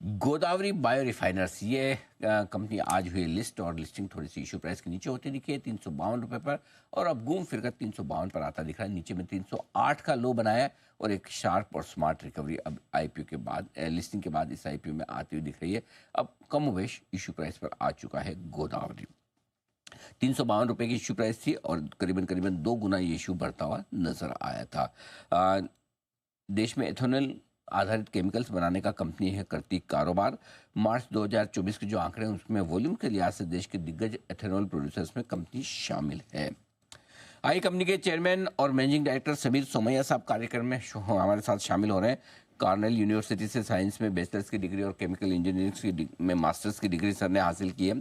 Godavari bio refiners ये company आज हुई लिस्ट और लिस्टिंग थोड़ी सी इशू प्राइस के नीचे होती दिखी है 352 रुपये पर। और अब घूम फिरकर 352 पर आता दिख रहा है। नीचे में 308 का लो बनाया है और एक शार्प और स्मार्ट रिकवरी अब आईपीओ के बाद लिस्टिंग के बाद इस आईपीओ में आती हुई दिख रही है। अब कमोवेश इशू प्राइस पर आ चुका है गोदावरी। 352 रुपये की इशू प्राइस थी और करीबन करीबन 2 गुना ये इशू बढ़ता हुआ नजर आया था। देश में एथेनॉल आधारित केमिकल्स बनाने का कंपनी है करती कारोबार। मार्च 2024 के जो आंकड़े हैं उसमें वॉल्यूम के लिहाज से देश के दिग्गज एथेनॉल प्रोड्यूसर्स में कंपनी शामिल है। आई कंपनी के चेयरमैन और मैनेजिंग डायरेक्टर समीर सोमैया साहब कार्यक्रम में हमारे साथ शामिल हो रहे हैं। कॉर्नेल यूनिवर्सिटी से साइंस में बैचलर्स की डिग्री और केमिकल इंजीनियरिंग में मास्टर्स की डिग्री सर ने हासिल की है।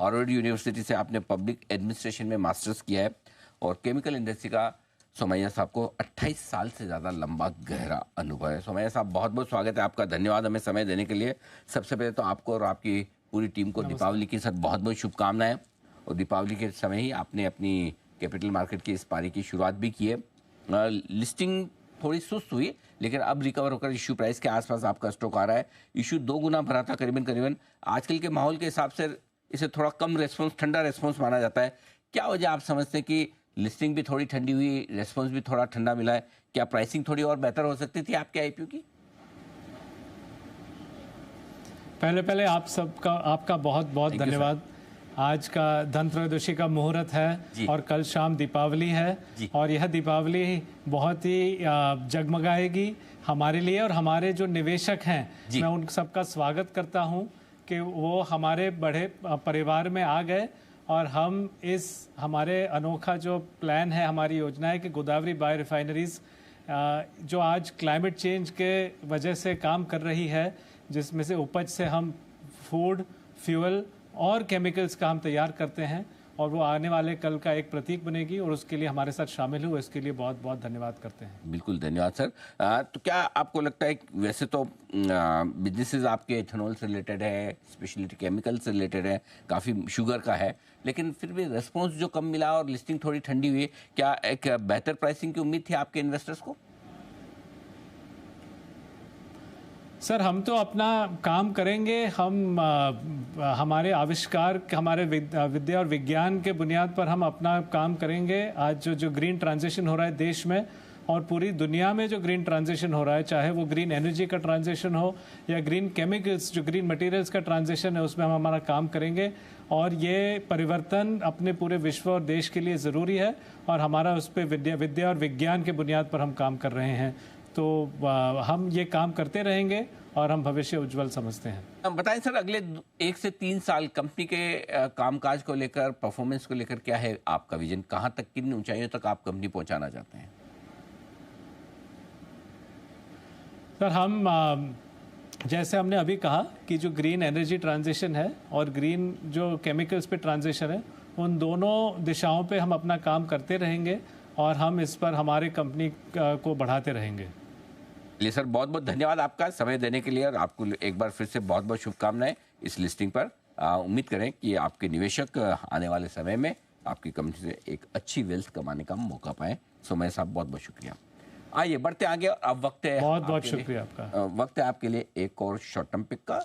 हार्वर्ड यूनिवर्सिटी से आपने पब्लिक एडमिनिस्ट्रेशन में मास्टर्स किया है और केमिकल इंडस्ट्री का सोमैया साहब को 28 साल से ज़्यादा लंबा गहरा अनुभव है। सोमैया साहब बहुत बहुत स्वागत है आपका, धन्यवाद हमें समय देने के लिए। सबसे पहले तो आपको और आपकी पूरी टीम को दीपावली की सर बहुत बहुत शुभकामनाएं। और दीपावली के समय ही आपने अपनी कैपिटल मार्केट की इस पारी की शुरुआत भी की है। लिस्टिंग थोड़ी सुस्त हुई लेकिन अब रिकवर होकर इशू प्राइस के आसपास आपका स्टॉक आ रहा है। इशू 2 गुना भरा था करीबन करीबन। आजकल के माहौल के हिसाब से इसे थोड़ा कम रेस्पॉन्स, ठंडा रेस्पॉन्स माना जाता है। क्या वजह आप समझते हैं कि लिस्टिंग भी थोड़ी ठंडी हुई, रेस्पॉन्स भी थोड़ा ठंडा मिला है? क्या प्राइसिंग थोड़ी और बेहतर हो सकती थी आपके आईपीओ की? पहले आपका बहुत बहुत धन्यवाद। आज का धनत्रयोदशी का मुहूर्त है और कल शाम दीपावली है और यह दीपावली बहुत ही जगमगाएगी हमारे लिए। और हमारे जो निवेशक हैं मैं उन सबका स्वागत करता हूं कि वो हमारे बड़े परिवार में आ गए और हम इस हमारे अनोखा जो प्लान है, हमारी योजना है कि गोदावरी बायो रिफाइनरीज जो आज क्लाइमेट चेंज के वजह से काम कर रही है, जिसमें से उपज से हम फूड, फ्यूल और केमिकल्स का हम तैयार करते हैं और वो आने वाले कल का एक प्रतीक बनेगी और उसके लिए हमारे साथ शामिल हुए इसके लिए बहुत बहुत धन्यवाद करते हैं। बिल्कुल धन्यवाद सर। तो क्या आपको लगता है वैसे तो बिजनेसेस आपके इथेनॉल से रिलेटेड है, स्पेशलिटी केमिकल से रिलेटेड है, काफ़ी शुगर का है, लेकिन फिर भी रेस्पॉन्स जो कम मिला और लिस्टिंग थोड़ी ठंडी हुई, क्या एक बेहतर प्राइसिंग की उम्मीद थी आपके इन्वेस्टर्स को? सर हम तो अपना काम करेंगे। हम हमारे आविष्कार, हमारे विद्या और विज्ञान के बुनियाद पर हम अपना काम करेंगे। आज जो ग्रीन ट्रांजिशन हो रहा है देश में और पूरी दुनिया में जो ग्रीन ट्रांजिशन हो रहा है, चाहे वो ग्रीन एनर्जी का ट्रांजिशन हो या ग्रीन केमिकल्स, जो ग्रीन मटेरियल्स का ट्रांजिशन है, उसमें हम हमारा काम करेंगे। और ये परिवर्तन अपने पूरे विश्व और देश के लिए ज़रूरी है और हमारा उस पर विद्या और विज्ञान के बुनियाद पर हम काम कर रहे हैं। तो हम ये काम करते रहेंगे और हम भविष्य उज्जवल समझते हैं। बताएं सर, अगले 1 से 3 साल कंपनी के कामकाज को लेकर, परफॉर्मेंस को लेकर क्या है आपका विजन? कहां तक, किन ऊंचाइयों तक आप कंपनी पहुंचाना चाहते हैं? सर हम जैसे हमने अभी कहा कि जो ग्रीन एनर्जी ट्रांजिशन है और ग्रीन जो केमिकल्स पे ट्रांजिशन है, उन दोनों दिशाओं पे हम अपना काम करते रहेंगे और हम इस पर हमारे कंपनी को बढ़ाते रहेंगे। चलिए सर, बहुत बहुत धन्यवाद आपका समय देने के लिए और आपको एक बार फिर से बहुत बहुत शुभकामनाएं इस लिस्टिंग पर। उम्मीद करें कि आपके निवेशक आने वाले समय में आपकी कंपनी से एक अच्छी वेल्थ कमाने का मौका पाएं। सोमैया साहब बहुत बहुत शुक्रिया। आइए बढ़ते आगे। अब वक्त है, बहुत बहुत शुक्रिया आपका। वक्त है आपके लिए एक और शॉर्ट टर्म पिक का।